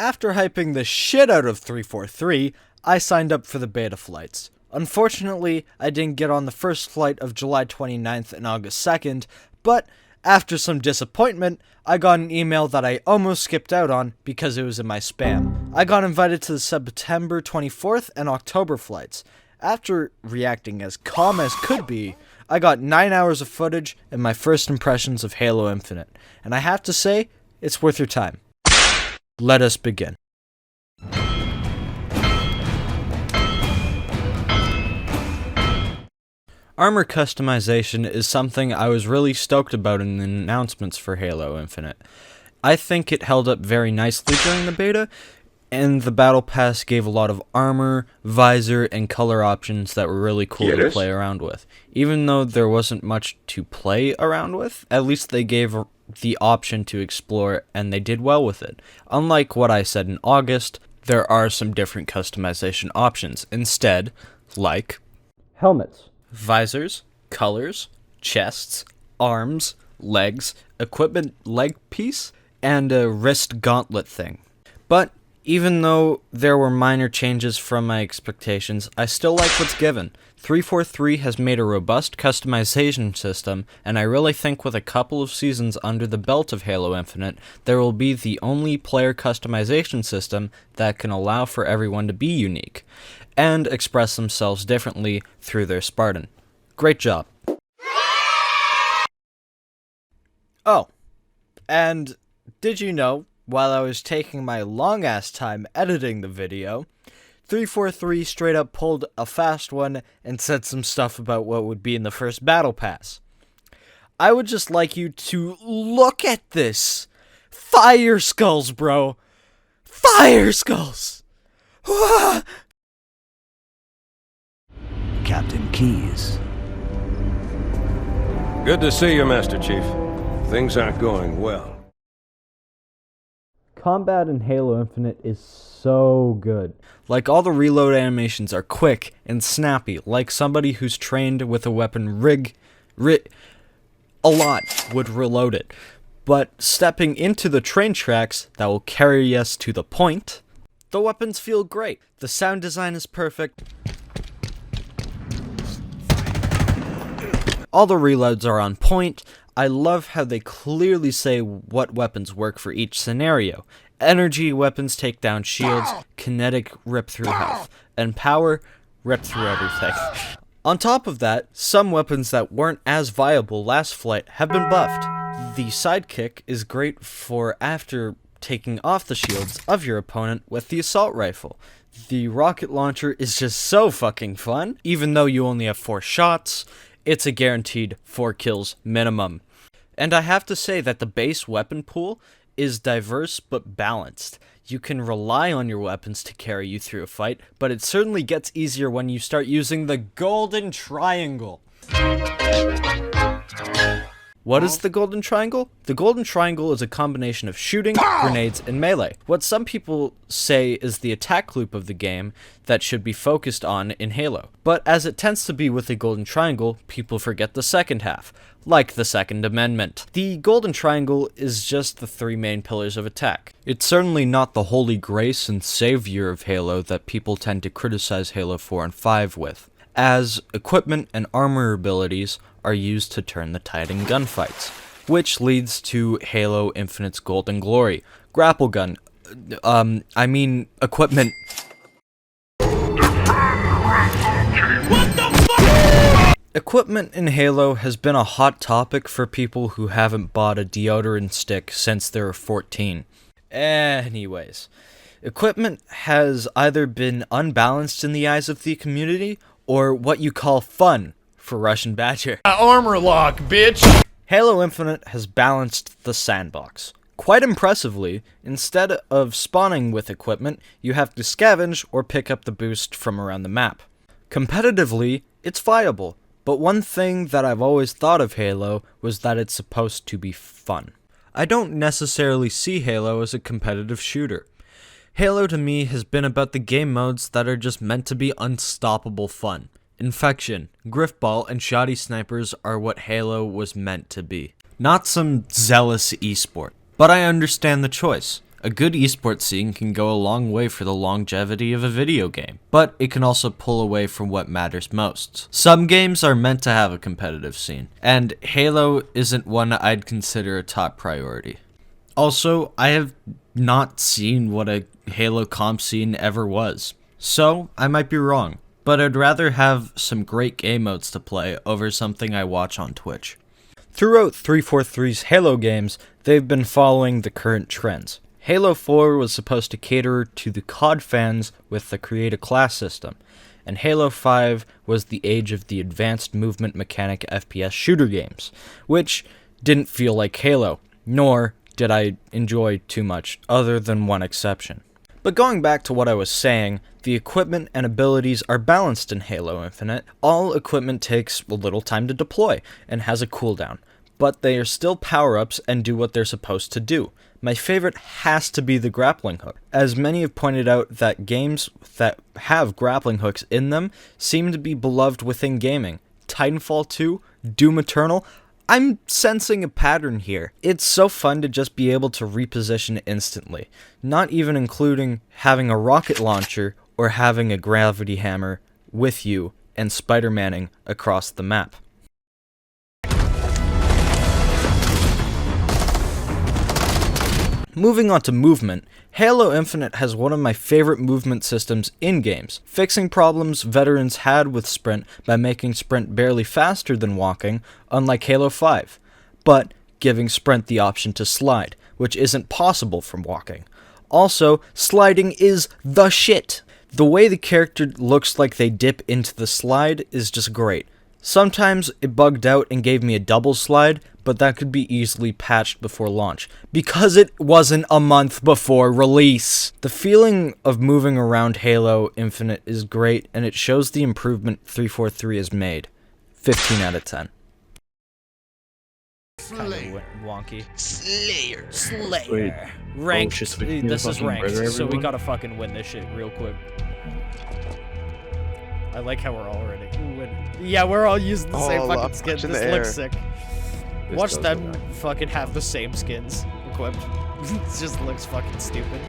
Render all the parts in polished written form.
After hyping the shit out of 343, I signed up for the beta flights. Unfortunately, I didn't get on the first flight of July 29th and August 2nd, but after some disappointment, I got an email that I almost skipped out on because it was in my spam. I got invited to the September 24th and October flights. After reacting as calm as could be, I got 9 hours of footage and my first impressions of Halo Infinite, and I have to say, it's worth your time. Let us begin. Armour Customization is something I was really stoked about in the announcements for Halo Infinite. I think it held up very nicely during the beta, and the Battle Pass gave a lot of armor, visor, and color options that were really cool to play around with. Even though there wasn't much to play around with, at least they gave the option to explore, and they did well with it. Unlike what I said in August, there are some different customization options instead, like helmets, visors, colors, chests, arms, legs, equipment leg piece, and a wrist gauntlet thing. But even though there were minor changes from my expectations, I still like what's given. 343 has made a robust customization system, and I really think with a couple of seasons under the belt of Halo Infinite, there will be the only player customization system that can allow for everyone to be unique, and express themselves differently through their Spartan. Great job. Oh, and did you know, while I was taking my long-ass time editing the video, 343 straight up pulled a fast one and said some stuff about what would be in the first Battle Pass. I would just like you to look at this. Fire skulls, bro. Fire skulls. Captain Keyes. Good to see you, Master Chief. Things aren't going well. Combat in Halo Infinite is so good. Like, all the reload animations are quick and snappy, like somebody who's trained with a weapon a lot would reload it. But stepping into the train tracks that will carry us to the point, the weapons feel great. The sound design is perfect. All the reloads are on point. I love how they clearly say what weapons work for each scenario. Energy weapons take down shields, kinetic rip through health, and power rip through everything. On top of that, some weapons that weren't as viable last flight have been buffed. The sidekick is great for after taking off the shields of your opponent with the assault rifle. The rocket launcher is just so fucking fun. Even though you only have 4 shots, it's a guaranteed 4 kills minimum. And I have to say that the base weapon pool is diverse but balanced. You can rely on your weapons to carry you through a fight, but it certainly gets easier when you start using the golden triangle. What is the golden triangle? The golden triangle is a combination of shooting, grenades, and melee. What some people say is the attack loop of the game that should be focused on in Halo. But as it tends to be with the golden triangle, people forget the second half, like the Second Amendment. The golden triangle is just the 3 main pillars of attack. It's certainly not the holy grace and savior of Halo that people tend to criticize Halo 4 and 5 with, as equipment and armor abilities are used to turn the tide in gunfights, which leads to Halo Infinite's golden glory. Grapple gun, equipment. What the fuck? Equipment in Halo has been a hot topic for people who haven't bought a deodorant stick since they were 14. Anyways, equipment has either been unbalanced in the eyes of the community, or what you call fun for Russian Badger. Armor lock, bitch! Halo Infinite has balanced the sandbox. Quite impressively, instead of spawning with equipment, you have to scavenge or pick up the boost from around the map. Competitively, it's viable, but one thing that I've always thought of Halo was that it's supposed to be fun. I don't necessarily see Halo as a competitive shooter. Halo to me has been about the game modes that are just meant to be unstoppable fun. Infection, Griffball, and Shoddy Snipers are what Halo was meant to be. Not some zealous esport. But I understand the choice. A good esports scene can go a long way for the longevity of a video game, but it can also pull away from what matters most. Some games are meant to have a competitive scene, and Halo isn't one I'd consider a top priority. Also, I have not seen what a Halo comp scene ever was, so I might be wrong, but I'd rather have some great game modes to play over something I watch on Twitch. Throughout 343's Halo games, they've been following the current trends. Halo 4 was supposed to cater to the COD fans with the create a class system, and Halo 5 was the age of the advanced movement mechanic FPS shooter games, which didn't feel like Halo, nor did I enjoy too much, other than one exception. But going back to what I was saying, the equipment and abilities are balanced in Halo Infinite. All equipment takes a little time to deploy and has a cooldown, but they are still power-ups and do what they're supposed to do. My favorite has to be the grappling hook, as many have pointed out that games that have grappling hooks in them seem to be beloved within gaming. Titanfall 2, Doom Eternal, I'm sensing a pattern here. It's so fun to just be able to reposition instantly, not even including having a rocket launcher or having a gravity hammer with you and Spider-Manning across the map. Moving on to movement, Halo Infinite has one of my favorite movement systems in games, fixing problems veterans had with sprint by making sprint barely faster than walking, unlike Halo 5, but giving sprint the option to slide, which isn't possible from walking. Also, sliding is the shit! The way the character looks like they dip into the slide is just great. Sometimes it bugged out and gave me a double slide, but that could be easily patched before launch, because it wasn't a month before release. The feeling of moving around Halo Infinite is great, and it shows the improvement 343 has made. 15 out of 10. Slayer. Wonky. Slayer. Wait. Ranked. shit, so we can This get a is fucking ranked, burger, so we everyone? gotta fucking win this shit real quick. I like how we're already winning. Yeah, we're all using the same Oh, fucking I'm skins. punching This the looks air. sick. This Watch does them look nice. fucking have the same skins equipped. It just looks fucking stupid.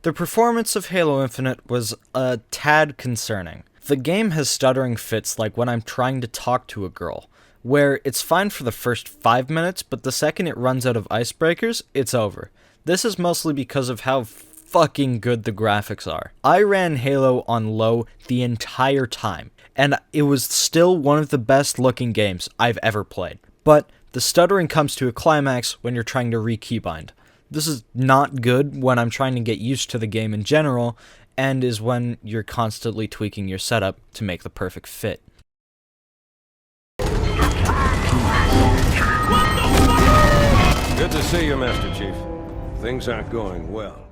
The performance of Halo Infinite was a tad concerning. The game has stuttering fits like when I'm trying to talk to a girl, where it's fine for the first 5 minutes, but the second it runs out of icebreakers, it's over. This is mostly because of how fucking good the graphics are. I ran Halo on low the entire time, and it was still one of the best looking games I've ever played. But the stuttering comes to a climax when you're trying to re-keybind. This is not good when I'm trying to get used to the game in general, and is when you're constantly tweaking your setup to make the perfect fit. Good to see you, Master Chief. Things aren't going well.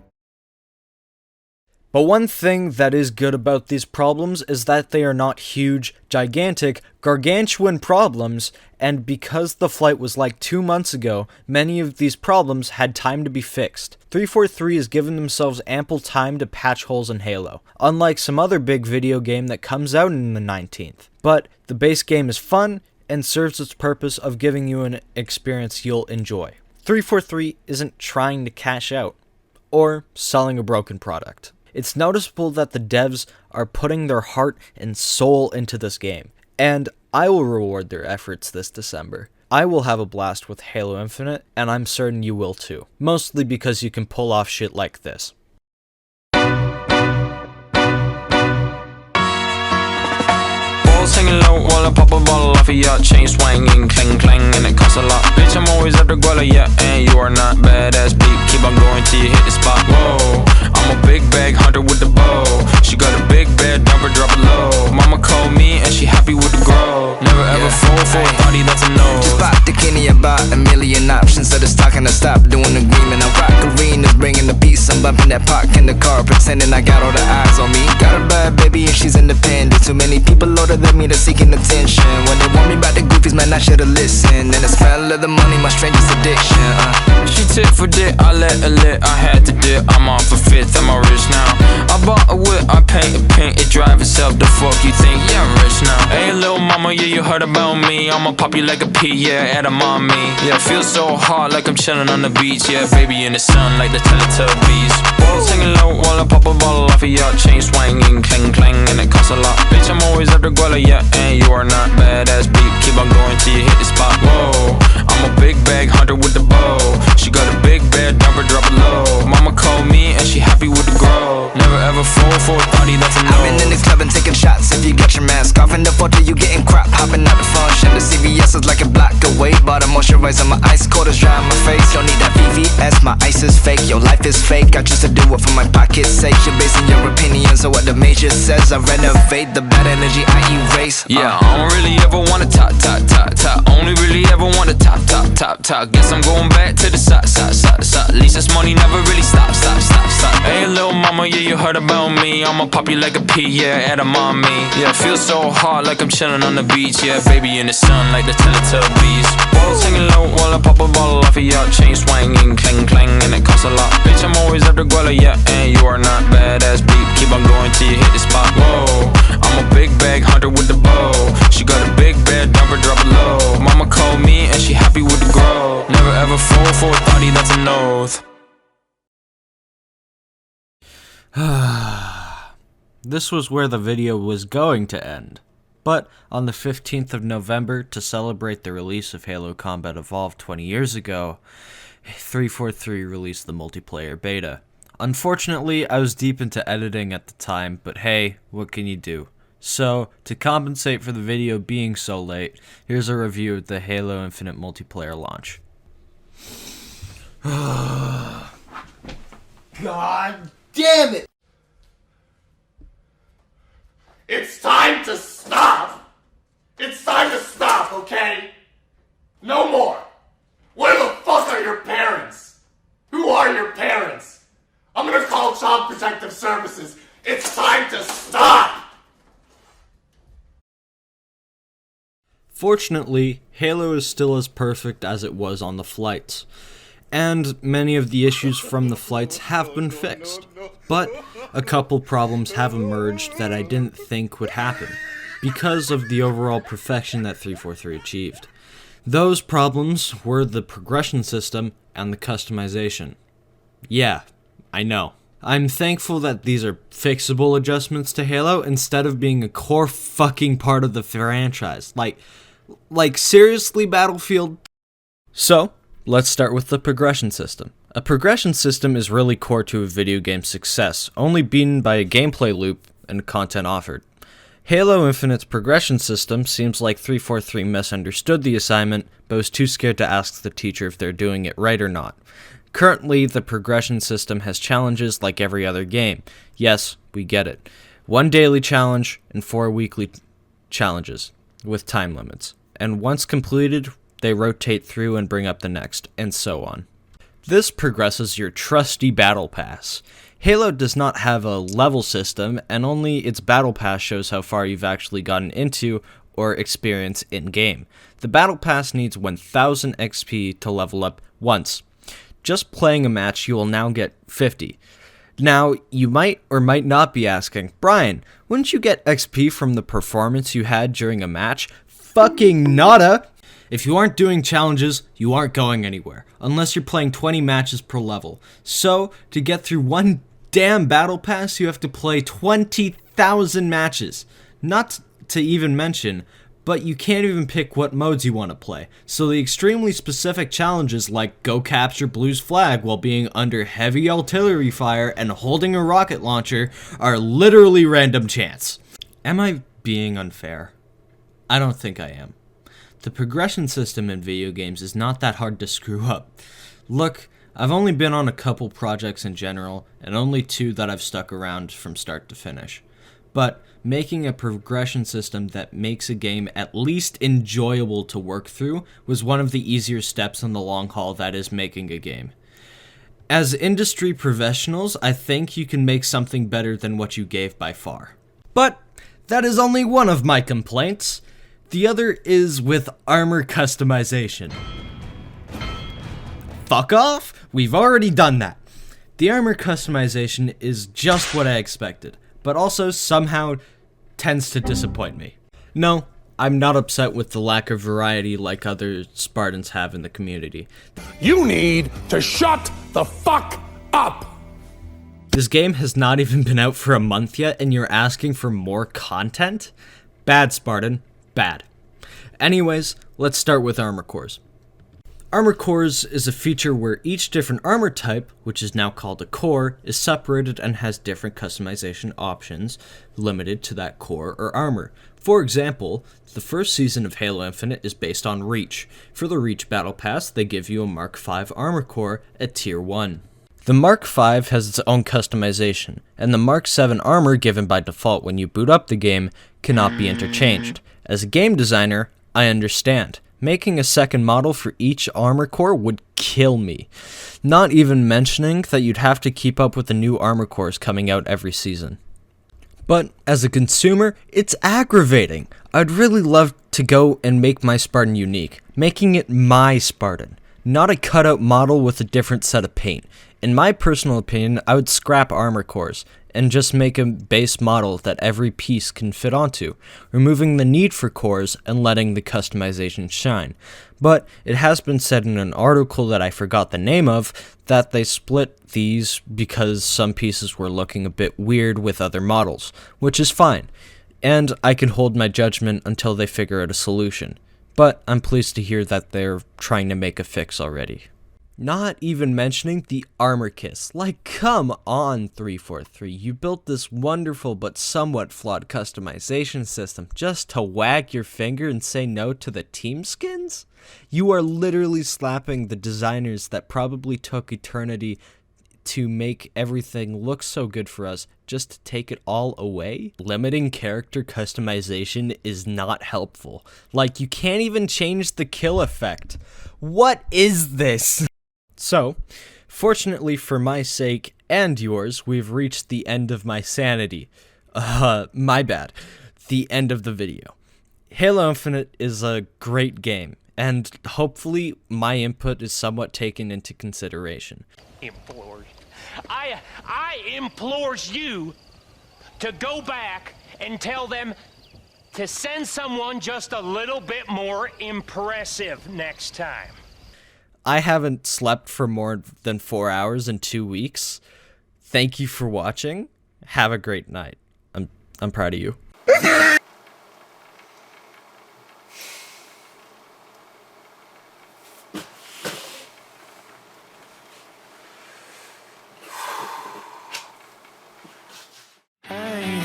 But one thing that is good about these problems is that they are not huge, gigantic, gargantuan problems, and because the flight was like 2 months ago, many of these problems had time to be fixed. 343 has given themselves ample time to patch holes in Halo, unlike some other big video game that comes out in the 19th. But the base game is fun and serves its purpose of giving you an experience you'll enjoy. 343 isn't trying to cash out, or selling a broken product. It's noticeable that the devs are putting their heart and soul into this game, and I will reward their efforts this December. I will have a blast with Halo Infinite, and I'm certain you will too, mostly because you can pull off shit like this. Balls hanging low while I pop a bottle off of your chain swinging, clang clang, and it costs a lot. Bitch, I'm always after Guala, yeah, and you are not badass beat. Keep on going till you hit the spot. Whoa, I'm a big bag hunter with the bow. She got a big bed, drop it low. Mama called me and she happy with the grow. Never ever fall for a body that's a no. Just bought the Kenny about a million options. So it's talking to stop doing agreement. I rock arenas, bringing the peace. I'm bumping that park in the car, pretending I got all the eyes on me. Got a bad baby and she's independent. Too many people older than me that's seeking attention. When they warn me about the goofies, man, I should've listened. And the smell of the money, my strangest addiction. She tit for tit, I let a lit, I had to dip. I'm off a fifth, I'm all rich now. I bought a whip, I paint a paint, it drive itself. The fuck you think? Yeah, I'm rich now. Hey, little mama, yeah, you heard about me. I'ma pop you like a pea, yeah, at a mommy. Yeah, feel so hot like I'm chilling on the beach. Yeah, baby in the sun like the Teletubbies. Balls hanging low while I pop a bottle off of your chain swinging, clang clang, and it costs a lot. Bitch, I'm always after Guala, yeah, and you are not badass beat. Keep on going till you hit the spot. Whoa, I'm a big bag hunter with the bow. She got a big bed, number drop it low. Mama called me and she happy with the grow. Never ever fall for a thotty, that's a no. I've been in the club and taking shots. If you got your mask off in the photo, you getting crap. Hopping out the function. The CVS is like a block away. Bought a moisturizer, my ice cold is dry on my face. Don't need that VVS, my ice is fake. Your life is fake. I choose to do it for my pocket's sake. You're basing your opinions on what the major says. I renovate the bad energy I erase. Yeah, I don't really ever wanna top. Only really ever wanna top. Guess I'm going back to the side. At least this money never really stops. Hey, little mama, yeah, you heard about me. I'ma pop you like a pea, yeah, at a mommy. Yeah, feel so hot like I'm chilling on the beach. Yeah, baby in the sun like the Teletubbies. Balls hanging low while I pop a bottle off of your chain swinging, clang clang, and it costs a lot. Bitch, I'm always after Guala, yeah, and you are not badass beat. Keep on going till you hit the spot. Whoa, I'm a big bag hunter with the bow. She got a big bed, number drop it low. Mama called me and she happy with the grow. Never ever fall for a thotty, that's an oath. This was where the video was going to end. But on the 15th of November, to celebrate the release of Halo Combat Evolved 20 years ago, 343 released the multiplayer beta. Unfortunately, I was deep into editing at the time, but hey, what can you do? So, to compensate for the video being so late, here's a review of the Halo Infinite multiplayer launch. God damn it! It's time to stop! It's time to stop, okay? No more! Where the fuck are your parents? Who are your parents? I'm gonna call Child Protective Services. It's time to stop! Fortunately, Halo is still as perfect as it was on the flights, and many of the issues from the flights have been fixed. But a couple problems have emerged that I didn't think would happen, because of the overall perfection that 343 achieved. Those problems were the progression system and the customization. Yeah, I know. I'm thankful that these are fixable adjustments to Halo instead of being a core fucking part of the franchise. Like seriously, Battlefield? So, let's start with the progression system. A progression system is really core to a video game's success, only beaten by a gameplay loop and content offered. Halo Infinite's progression system seems like 343 misunderstood the assignment, but was too scared to ask the teacher if they're doing it right or not. Currently, the progression system has challenges like every other game. Yes, we get it. 1 daily challenge and 4 weekly challenges, with time limits. And once completed, they rotate through and bring up the next, and so on. This progresses your trusty Battle Pass. Halo does not have a level system, and only its Battle Pass shows how far you've actually gotten into or experience in-game. The Battle Pass needs 1000 XP to level up once. Just playing a match, you will now get 50. Now, you might or might not be asking, Brian, wouldn't you get XP from the performance you had during a match? Fucking nada! If you aren't doing challenges, you aren't going anywhere, unless you're playing 20 matches per level. So, to get through one damn battle pass, you have to play 20,000 matches. Not to even mention, but you can't even pick what modes you want to play. So the extremely specific challenges like go capture Blue's flag while being under heavy artillery fire and holding a rocket launcher are literally random chance. Am I being unfair? I don't think I am. The progression system in video games is not that hard to screw up. Look, I've only been on a couple projects in general, and only 2 that I've stuck around from start to finish. But making a progression system that makes a game at least enjoyable to work through was one of the easier steps in the long haul that is making a game. As industry professionals, I think you can make something better than what you gave by far. But that is only one of my complaints. The other is with Armour Customization. Fuck off? We've already done that. The armor customization is just what I expected, but also somehow tends to disappoint me. No, I'm not upset with the lack of variety like other Spartans have in the community. You need to shut the fuck up! This game has not even been out for a month yet, and you're asking for more content? Bad, Spartan. Bad. Anyways, let's start with armor cores. Armor cores is a feature where each different armor type, which is now called a core, is separated and has different customization options limited to that core or armor. For example, the first season of Halo Infinite is based on Reach. For the Reach Battle Pass, they give you a Mark V armor core at Tier 1. The Mark V has its own customization, and the Mark VII armor given by default when you boot up the game cannot be interchanged. As a game designer, I understand. Making a second model for each armor core would kill me. Not even mentioning that you'd have to keep up with the new armor cores coming out every season. But as a consumer, it's aggravating. I'd really love to go and make my Spartan unique, making it my Spartan, not a cutout model with a different set of paint. In my personal opinion, I would scrap armor cores and just make a base model that every piece can fit onto, removing the need for cores and letting the customization shine. But it has been said in an article that I forgot the name of that they split these because some pieces were looking a bit weird with other models, which is fine, and I can hold my judgment until they figure out a solution. But I'm pleased to hear that they're trying to make a fix already. Not even mentioning the armor kiss. Like, come on, 343. You built this wonderful but somewhat flawed customization system just to wag your finger and say no to the team skins? You are literally slapping the designers that probably took eternity to make everything look so good for us just to take it all away? Limiting character customization is not helpful. Like, you can't even change the kill effect. What is this? So, fortunately for my sake and yours, we've reached the end of my sanity. My bad. The end of the video. Halo Infinite is a great game, and hopefully my input is somewhat taken into consideration. Implores. I implores you to go back and tell them to send someone just a little bit more impressive next time. I haven't slept for more than 4 hours in 2 weeks. Thank you for watching. Have a great night. I'm proud of you. Hey,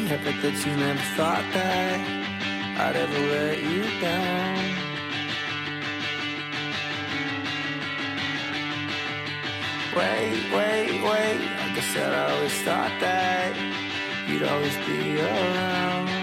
I bet that you never thought that I'd ever let you down. Wait, I guess that I always thought that you'd always be around.